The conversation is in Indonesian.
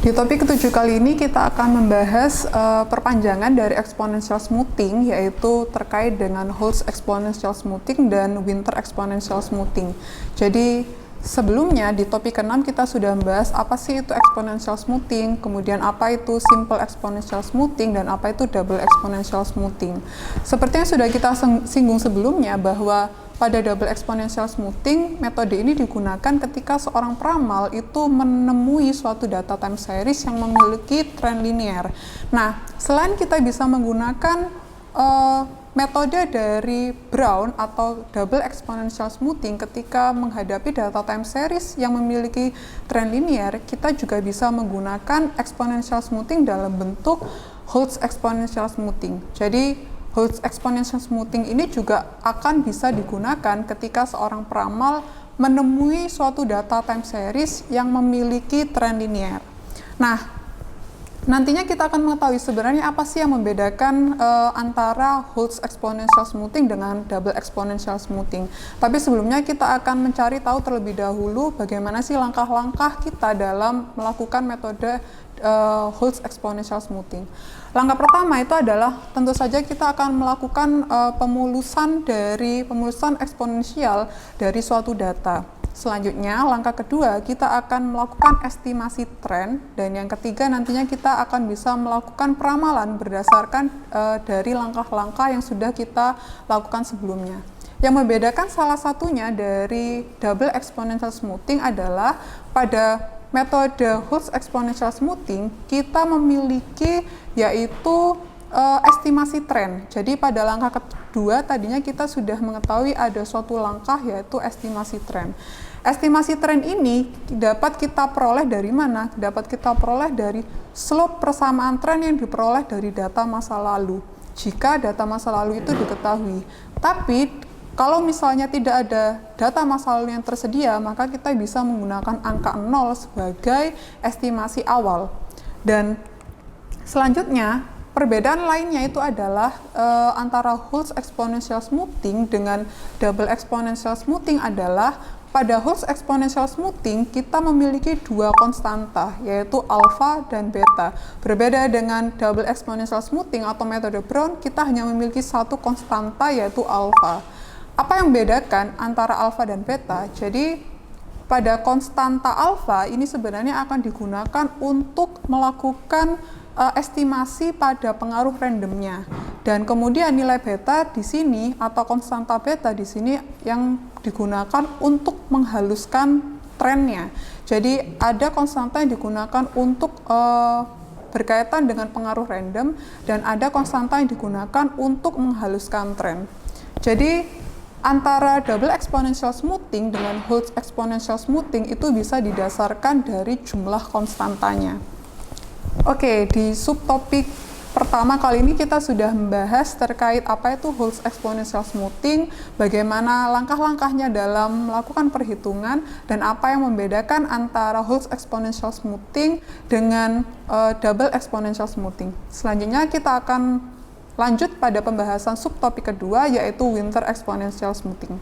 Di topik ketujuh kali ini kita akan membahas perpanjangan dari exponential smoothing, yaitu terkait dengan Holtz exponential smoothing dan Winter exponential smoothing. Jadi sebelumnya di topik ke-6 kita sudah membahas apa sih itu exponential smoothing, kemudian apa itu simple exponential smoothing, dan apa itu double exponential smoothing. Seperti yang sudah kita singgung sebelumnya bahwa pada double exponential smoothing, metode ini digunakan ketika seorang peramal itu menemui suatu data time series yang memiliki tren linear. Nah, selain kita bisa menggunakan metode dari Brown atau double exponential smoothing ketika menghadapi data time series yang memiliki tren linear, kita juga bisa menggunakan exponential smoothing dalam bentuk Holtz exponential smoothing. Jadi Holtz exponential smoothing ini juga akan bisa digunakan ketika seorang peramal menemui suatu data time series yang memiliki tren linear. Nah, nantinya kita akan mengetahui sebenarnya apa sih yang membedakan antara Holtz exponential smoothing dengan double exponential smoothing. Tapi sebelumnya kita akan mencari tahu terlebih dahulu bagaimana sih langkah-langkah kita dalam melakukan metode Holtz exponential smoothing. Langkah pertama itu adalah tentu saja kita akan melakukan pemulusan eksponensial dari suatu data. Selanjutnya, langkah kedua, kita akan melakukan estimasi tren, dan yang ketiga nantinya kita akan bisa melakukan peramalan berdasarkan dari langkah-langkah yang sudah kita lakukan sebelumnya. Yang membedakan salah satunya dari double exponential smoothing adalah pada metode Holtz exponential smoothing kita memiliki yaitu estimasi tren. Jadi pada langkah kedua tadinya kita sudah mengetahui ada suatu langkah yaitu estimasi tren. Estimasi tren ini dapat kita peroleh dari mana? Dapat kita peroleh dari slope persamaan tren yang diperoleh dari data masa lalu. Jika data masa lalu itu diketahui. Tapi kalau misalnya tidak ada data masa lalu yang tersedia, maka kita bisa menggunakan angka 0 sebagai estimasi awal. Dan selanjutnya, perbedaan lainnya itu adalah antara Holtz exponential smoothing dengan double exponential smoothing adalah pada Holtz exponential smoothing kita memiliki dua konstanta, yaitu alpha dan beta. Berbeda dengan double exponential smoothing atau metode Brown, kita hanya memiliki satu konstanta, yaitu alpha. Apa yang membedakan antara alfa dan beta? Jadi pada konstanta alfa ini sebenarnya akan digunakan untuk melakukan estimasi pada pengaruh randomnya. Dan kemudian nilai beta di sini atau konstanta beta di sini yang digunakan untuk menghaluskan trennya. Jadi ada konstanta yang digunakan untuk berkaitan dengan pengaruh random dan ada konstanta yang digunakan untuk menghaluskan tren. Jadi antara double exponential smoothing dengan Holtz exponential smoothing itu bisa didasarkan dari jumlah konstantanya. Oke, di subtopik pertama kali ini kita sudah membahas terkait apa itu Holtz exponential smoothing, bagaimana langkah-langkahnya dalam melakukan perhitungan, dan apa yang membedakan antara Holtz exponential smoothing dengan double exponential smoothing. Selanjutnya kita akan lanjut pada pembahasan subtopik kedua, yaitu Winter exponential smoothing.